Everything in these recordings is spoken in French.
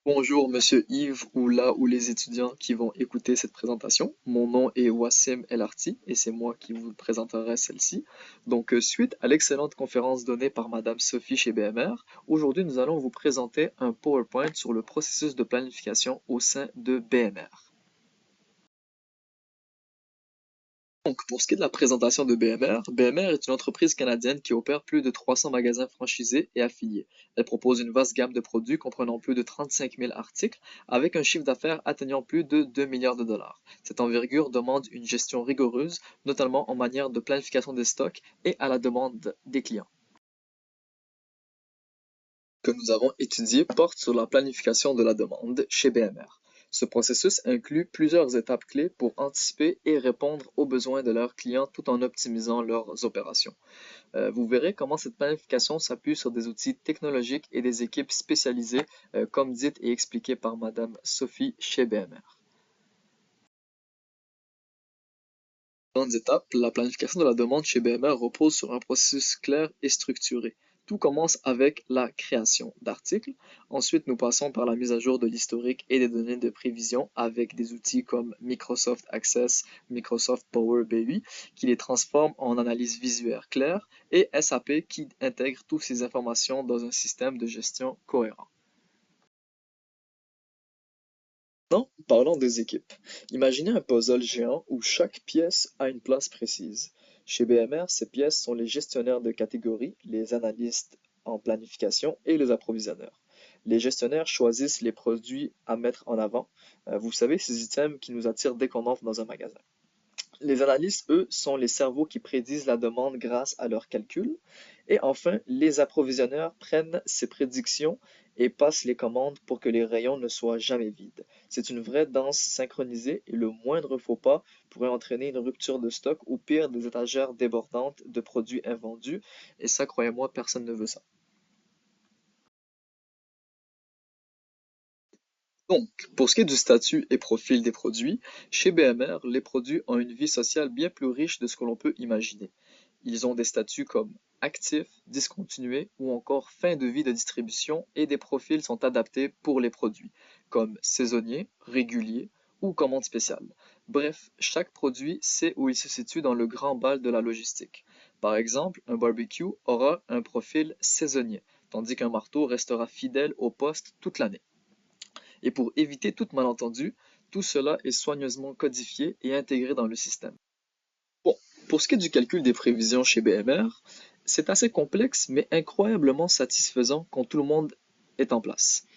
Bonjour Monsieur Yves ou là où les étudiants qui vont écouter cette présentation. Mon nom est Wassim El Arti et c'est moi qui vous présenterai celle-ci. Suite à l'excellente conférence donnée par Madame Sophie chez BMR, aujourd'hui nous allons vous présenter un PowerPoint sur le processus de planification au sein de BMR. Pour ce qui est de la présentation de BMR, BMR est une entreprise canadienne qui opère plus de 300 magasins franchisés et affiliés. Elle propose une vaste gamme de produits comprenant plus de 35 000 articles avec un chiffre d'affaires atteignant plus de 2 milliards de dollars. Cette envergure demande une gestion rigoureuse, notamment en matière de planification des stocks et à la demande des clients. Que nous avons étudié porte sur la planification de la demande chez BMR. Ce processus inclut plusieurs étapes clés pour anticiper et répondre aux besoins de leurs clients tout en optimisant leurs opérations. Vous verrez comment cette planification s'appuie sur des outils technologiques et des équipes spécialisées, comme dit et expliqué par Madame Sophie chez BMR. Grandes étapes, la planification de la demande chez BMR repose sur un processus clair et structuré. Tout commence avec la création d'articles. Ensuite, nous passons par la mise à jour de l'historique et des données de prévision avec des outils comme Microsoft Access, Microsoft Power BI, qui les transforment en analyse visuelle claire, et SAP qui intègre toutes ces informations dans un système de gestion cohérent. Maintenant, parlons des équipes. Imaginez un puzzle géant où chaque pièce a une place précise. Chez BMR, ces pièces sont les gestionnaires de catégories, les analystes en planification et les approvisionneurs. Les gestionnaires choisissent les produits à mettre en avant. Vous savez, ces items qui nous attirent dès qu'on entre dans un magasin. Les analystes, eux, sont les cerveaux qui prédisent la demande grâce à leurs calculs. Et enfin, les approvisionneurs prennent ces prédictions et passent les commandes pour que les rayons ne soient jamais vides. C'est une vraie danse synchronisée et le moindre faux pas pourrait entraîner une rupture de stock ou pire des étagères débordantes de produits invendus. Et ça, croyez-moi, personne ne veut ça. Pour ce qui est du statut et profil des produits, chez BMR, les produits ont une vie sociale bien plus riche de ce que l'on peut imaginer. Ils ont des statuts comme actifs, discontinués ou encore fin de vie de distribution et des profils sont adaptés pour les produits, comme saisonniers, réguliers ou commandes spéciales. Bref, chaque produit sait où il se situe dans le grand bal de la logistique. Par exemple, un barbecue aura un profil saisonnier, tandis qu'un marteau restera fidèle au poste toute l'année. Et pour éviter tout malentendu, tout cela est soigneusement codifié et intégré dans le système. Bon, pour ce qui est du calcul des prévisions chez BMR, c'est assez complexe mais incroyablement satisfaisant quand tout le monde est en place.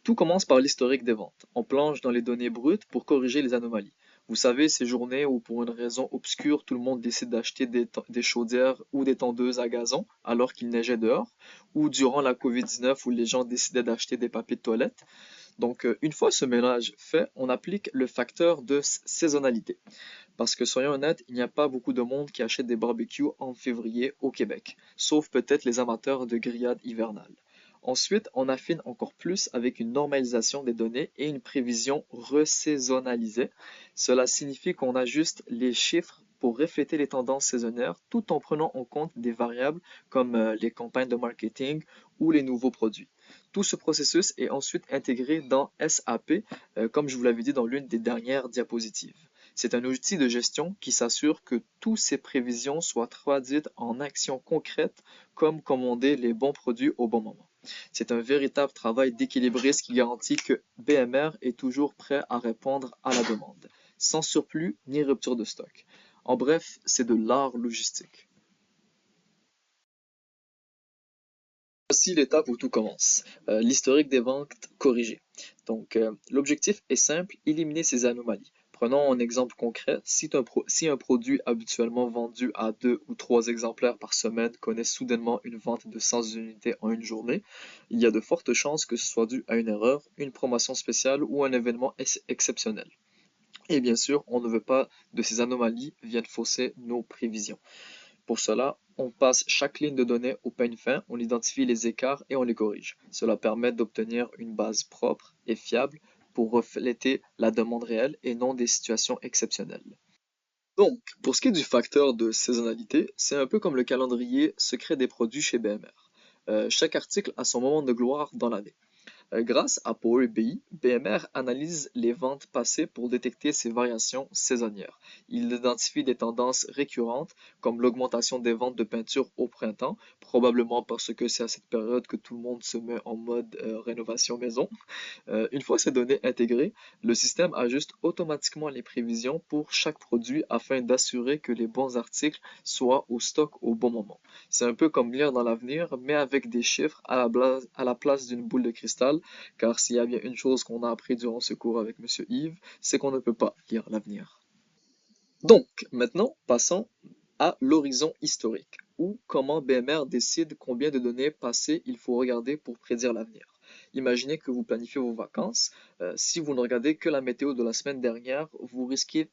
Tout commence par l'historique des ventes. On plonge dans les données brutes pour corriger les anomalies. Vous savez, ces journées où pour une raison obscure, tout le monde décide d'acheter des chaudières ou des tondeuses à gazon alors qu'il neigeait dehors, ou durant la COVID-19 où les gens décidaient d'acheter des papiers de toilette. Une fois ce mélange fait, on applique le facteur de saisonnalité. Parce que soyons honnêtes, il n'y a pas beaucoup de monde qui achète des barbecues en février au Québec, sauf peut-être les amateurs de grillades hivernales. Ensuite, on affine encore plus avec une normalisation des données et une prévision resaisonnalisée. Cela signifie qu'on ajuste les chiffres pour refléter les tendances saisonnières tout en prenant en compte des variables comme les campagnes de marketing ou les nouveaux produits. Tout ce processus est ensuite intégré dans SAP, comme je vous l'avais dit dans l'une des dernières diapositives. C'est un outil de gestion qui s'assure que toutes ces prévisions soient traduites en actions concrètes comme commander les bons produits au bon moment. C'est un véritable travail d'équilibriste qui garantit que BMR est toujours prêt à répondre à la demande, sans surplus ni rupture de stock. En bref, c'est de l'art logistique. Voici l'étape où tout commence. L'historique des ventes corrigé. L'objectif est simple, éliminer ces anomalies. Prenons un exemple concret. Si un produit habituellement vendu à 2 ou 3 exemplaires par semaine connaît soudainement une vente de 100 unités en une journée, il y a de fortes chances que ce soit dû à une erreur, une promotion spéciale ou un événement exceptionnel. Et bien sûr, on ne veut pas que ces anomalies viennent fausser nos prévisions. Pour cela, on passe chaque ligne de données au peigne fin, on identifie les écarts et on les corrige. Cela permet d'obtenir une base propre et fiable pour refléter la demande réelle et non des situations exceptionnelles. Pour ce qui est du facteur de saisonnalité, c'est un peu comme le calendrier secret des produits chez BMR. Chaque article a son moment de gloire dans l'année. Grâce à Power BI, BMR analyse les ventes passées pour détecter ces variations saisonnières. Il identifie des tendances récurrentes comme l'augmentation des ventes de peinture au printemps, probablement parce que c'est à cette période que tout le monde se met en mode rénovation maison. Une fois ces données intégrées, le système ajuste automatiquement les prévisions pour chaque produit afin d'assurer que les bons articles soient au stock au bon moment. C'est un peu comme lire dans l'avenir, mais avec des chiffres à la place d'une boule de cristal, car s'il y a bien une chose qu'on a appris durant ce cours avec Monsieur Yves, c'est qu'on ne peut pas lire l'avenir. Donc, maintenant, passons à l'horizon historique, ou comment BMR décide combien de données passées il faut regarder pour prédire l'avenir. Imaginez que vous planifiez vos vacances. Si vous ne regardez que la météo de la semaine dernière, vous risquez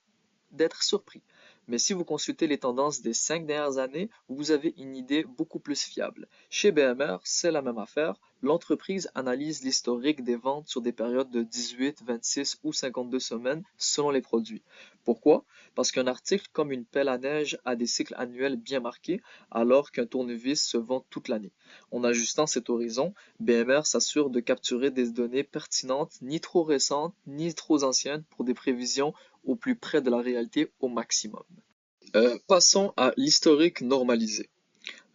d'être surpris. Mais si vous consultez les tendances des 5 dernières années, vous avez une idée beaucoup plus fiable. Chez BMR, c'est la même affaire. L'entreprise analyse l'historique des ventes sur des périodes de 18, 26 ou 52 semaines selon les produits. Pourquoi? Parce qu'un article comme une pelle à neige a des cycles annuels bien marqués, alors qu'un tournevis se vend toute l'année. En ajustant cet horizon, BMR s'assure de capturer des données pertinentes, ni trop récentes, ni trop anciennes, pour des prévisions au plus près de la réalité au maximum. Passons à l'historique normalisé.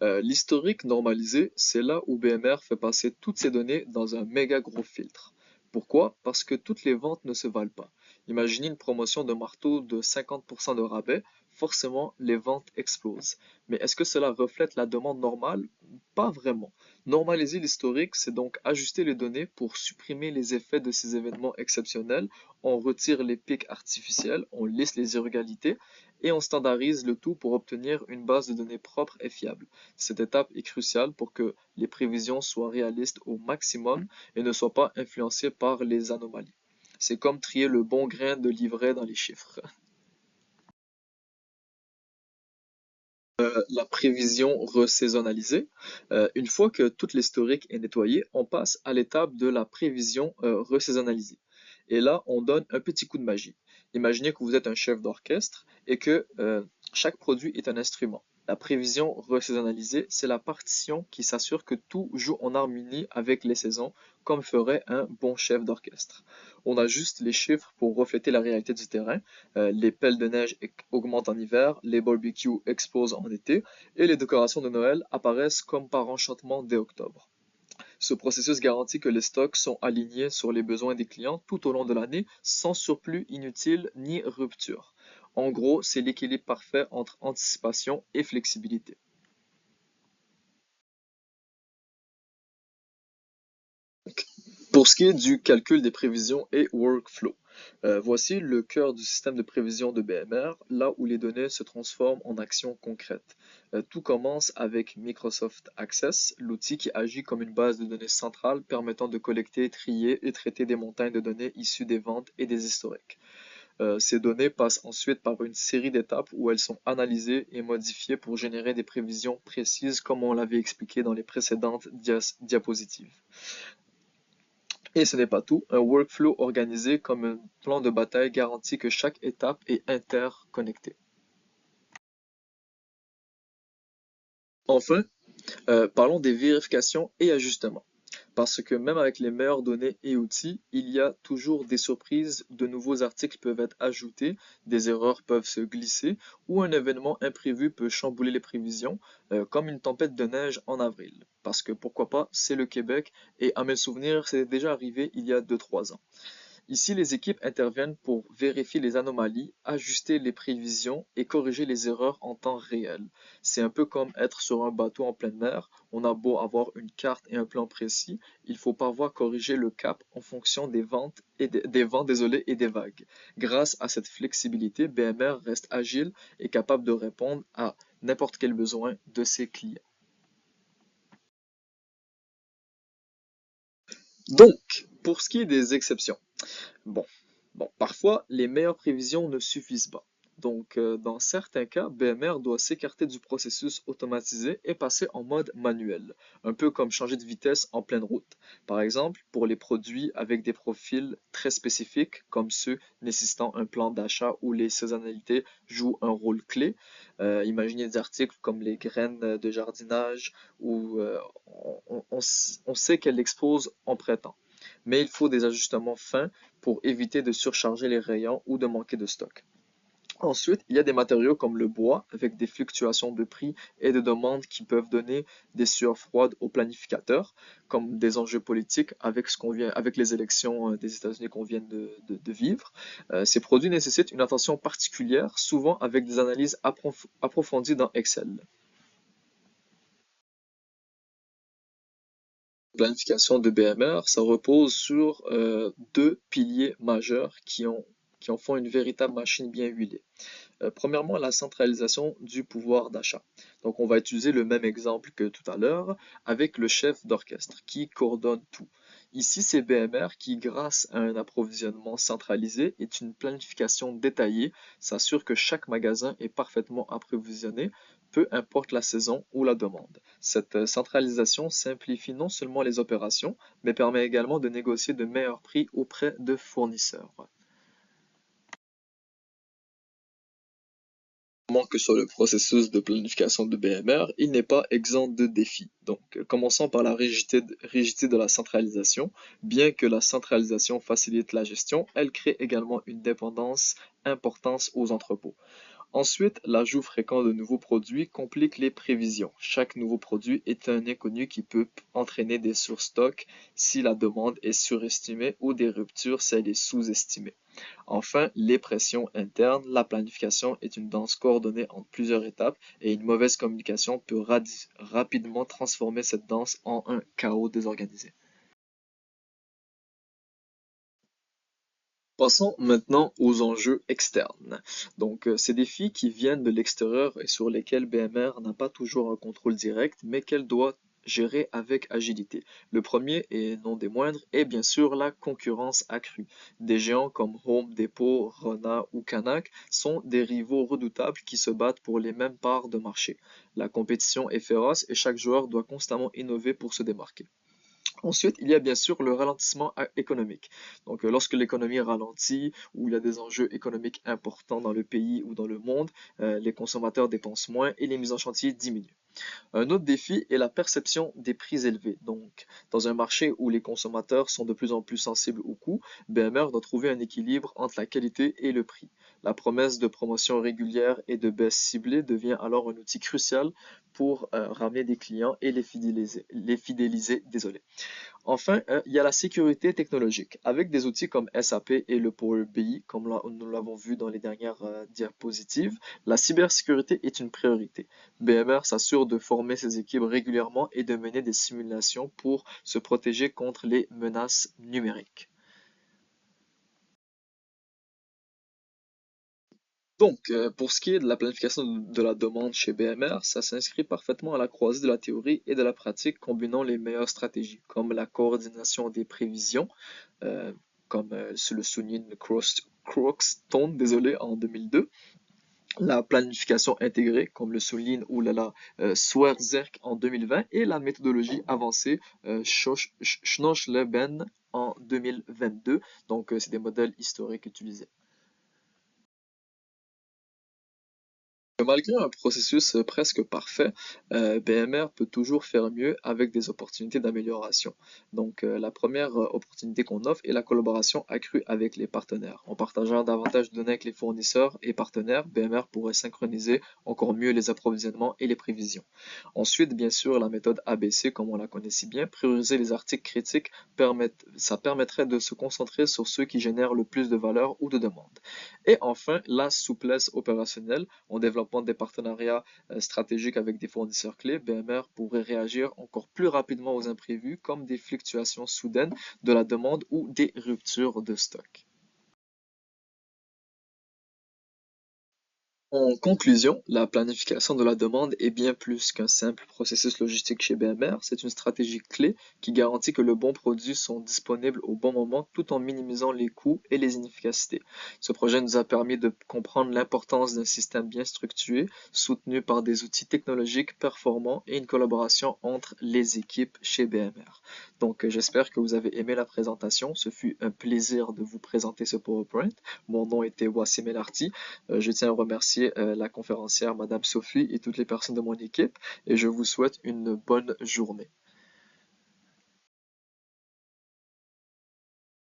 L'historique normalisé, c'est là où BMR fait passer toutes ces données dans un méga gros filtre. Pourquoi? Parce que toutes les ventes ne se valent pas. Imaginez une promotion de marteau de 50% de rabais, forcément les ventes explosent. Mais est-ce que cela reflète la demande normale? Pas vraiment. Normaliser l'historique, c'est donc ajuster les données pour supprimer les effets de ces événements exceptionnels. On retire les pics artificiels, on lisse les irrégularités et on standardise le tout pour obtenir une base de données propre et fiable. Cette étape est cruciale pour que les prévisions soient réalistes au maximum et ne soient pas influencées par les anomalies. C'est comme trier le bon grain de livret dans les chiffres. La prévision resaisonnalisée. Une fois que toute l'historique est nettoyée, on passe à l'étape de la prévision resaisonnalisée. Et là, on donne un petit coup de magie. Imaginez que vous êtes un chef d'orchestre et que chaque produit est un instrument. La prévision resaisonnalisée, c'est la partition qui s'assure que tout joue en harmonie avec les saisons, comme ferait un bon chef d'orchestre. On ajuste les chiffres pour refléter la réalité du terrain. Les pelles de neige augmentent en hiver, les barbecues explosent en été, et les décorations de Noël apparaissent comme par enchantement dès octobre. Ce processus garantit que les stocks sont alignés sur les besoins des clients tout au long de l'année, sans surplus inutile ni rupture. En gros, c'est l'équilibre parfait entre anticipation et flexibilité. Pour ce qui est du calcul des prévisions et workflow, voici le cœur du système de prévision de BMR, là où les données se transforment en actions concrètes. Tout commence avec Microsoft Access, l'outil qui agit comme une base de données centrale permettant de collecter, trier et traiter des montagnes de données issues des ventes et des historiques. Ces données passent ensuite par une série d'étapes où elles sont analysées et modifiées pour générer des prévisions précises comme on l'avait expliqué dans les précédentes diapositives. Et ce n'est pas tout, un workflow organisé comme un plan de bataille garantit que chaque étape est interconnectée. Enfin, parlons des vérifications et ajustements. Parce que même avec les meilleures données et outils, il y a toujours des surprises, de nouveaux articles peuvent être ajoutés, des erreurs peuvent se glisser, ou un événement imprévu peut chambouler les prévisions, comme une tempête de neige en avril. Parce que pourquoi pas, c'est le Québec, et à mes souvenirs, c'est déjà arrivé il y a 2-3 ans. Ici, les équipes interviennent pour vérifier les anomalies, ajuster les prévisions et corriger les erreurs en temps réel. C'est un peu comme être sur un bateau en pleine mer. On a beau avoir une carte et un plan précis, il faut parfois corriger le cap en fonction des vents, désolé, et des vagues. Grâce à cette flexibilité, BMR reste agile et capable de répondre à n'importe quel besoin de ses clients. Donc, pour ce qui est des exceptions, Bon, parfois, les meilleures prévisions ne suffisent pas. Donc, dans certains cas, BMR doit s'écarter du processus automatisé et passer en mode manuel, un peu comme changer de vitesse en pleine route. Par exemple, pour les produits avec des profils très spécifiques, comme ceux nécessitant un plan d'achat où les saisonnalités jouent un rôle clé, imaginez des articles comme les graines de jardinage où on sait qu'elles explosent en printemps. Mais il faut des ajustements fins pour éviter de surcharger les rayons ou de manquer de stock. Ensuite, il y a des matériaux comme le bois, avec des fluctuations de prix et de demande qui peuvent donner des sueurs froides aux planificateurs, comme des enjeux politiques avec avec les élections des États-Unis qu'on vient de vivre. Ces produits nécessitent une attention particulière, souvent avec des analyses approfondies dans Excel. Planification de BMR, ça repose sur deux piliers majeurs qui en font une véritable machine bien huilée. Premièrement, la centralisation du pouvoir d'achat. Donc, on va utiliser le même exemple que tout à l'heure avec le chef d'orchestre qui coordonne tout. Ici, c'est BMR qui, grâce à un approvisionnement centralisé et une planification détaillée, s'assure que chaque magasin est parfaitement approvisionné, peu importe la saison ou la demande. Cette centralisation simplifie non seulement les opérations, mais permet également de négocier de meilleurs prix auprès de fournisseurs. Que sur le processus de planification de BMR, il n'est pas exempt de défis. Donc, commençons par la rigidité de la centralisation. Bien que la centralisation facilite la gestion, elle crée également une dépendance importante aux entrepôts. Ensuite, l'ajout fréquent de nouveaux produits complique les prévisions. Chaque nouveau produit est un inconnu qui peut entraîner des surstocks si la demande est surestimée ou des ruptures si elle est sous-estimée. Enfin, les pressions internes, la planification est une danse coordonnée en plusieurs étapes et une mauvaise communication peut rapidement transformer cette danse en un chaos désorganisé. Passons maintenant aux enjeux externes. Donc, ces défis qui viennent de l'extérieur et sur lesquels BMR n'a pas toujours un contrôle direct, mais qu'elle doit gérer avec agilité. Le premier, et non des moindres, est bien sûr la concurrence accrue. Des géants comme Home Depot, Rona ou Kanak sont des rivaux redoutables qui se battent pour les mêmes parts de marché. La compétition est féroce et chaque joueur doit constamment innover pour se démarquer. Ensuite, il y a bien sûr le ralentissement économique. Donc, lorsque l'économie ralentit ou il y a des enjeux économiques importants dans le pays ou dans le monde, les consommateurs dépensent moins et les mises en chantier diminuent. Un autre défi est la perception des prix élevés. Donc, dans un marché où les consommateurs sont de plus en plus sensibles au coût, BMR doit trouver un équilibre entre la qualité et le prix. La promesse de promotion régulière et de baisse ciblée devient alors un outil crucial pour ramener des clients et désolé. Enfin, il y a la sécurité technologique. Avec des outils comme SAP et le Power BI, comme nous l'avons vu dans les dernières diapositives, la cybersécurité est une priorité. BMR s'assure de former ses équipes régulièrement et de mener des simulations pour se protéger contre les menaces numériques. Donc, pour ce qui est de la planification de la demande chez BMR, ça s'inscrit parfaitement à la croisée de la théorie et de la pratique, combinant les meilleures stratégies, comme la coordination des prévisions, euh, comme le souligne Croxton, désolé, en 2002, la planification intégrée, comme le souligne oulala, Swerzerk en 2020, et la méthodologie avancée Schnoch-Leben en 2022. Donc, c'est des modèles historiques utilisés. Malgré un processus presque parfait, BMR peut toujours faire mieux avec des opportunités d'amélioration. Donc, la première opportunité qu'on offre est la collaboration accrue avec les partenaires. En partageant davantage de données avec les fournisseurs et partenaires, BMR pourrait synchroniser encore mieux les approvisionnements et les prévisions. Ensuite, bien sûr, la méthode ABC, comme on la connaît si bien, prioriser les articles critiques, ça permettrait de se concentrer sur ceux qui génèrent le plus de valeur ou de demande. Et enfin, la souplesse opérationnelle. En développant des partenariats stratégiques avec des fournisseurs clés, BMR pourrait réagir encore plus rapidement aux imprévus, comme des fluctuations soudaines de la demande ou des ruptures de stock. En conclusion, la planification de la demande est bien plus qu'un simple processus logistique chez BMR, c'est une stratégie clé qui garantit que le bon produit sont disponibles au bon moment tout en minimisant les coûts et les inefficacités. Ce projet nous a permis de comprendre l'importance d'un système bien structuré, soutenu par des outils technologiques performants et une collaboration entre les équipes chez BMR. Donc j'espère que vous avez aimé la présentation, ce fut un plaisir de vous présenter ce PowerPoint. Mon nom était Wassim Elarti. Je tiens à remercier la conférencière Madame Sophie et toutes les personnes de mon équipe et je vous souhaite une bonne journée.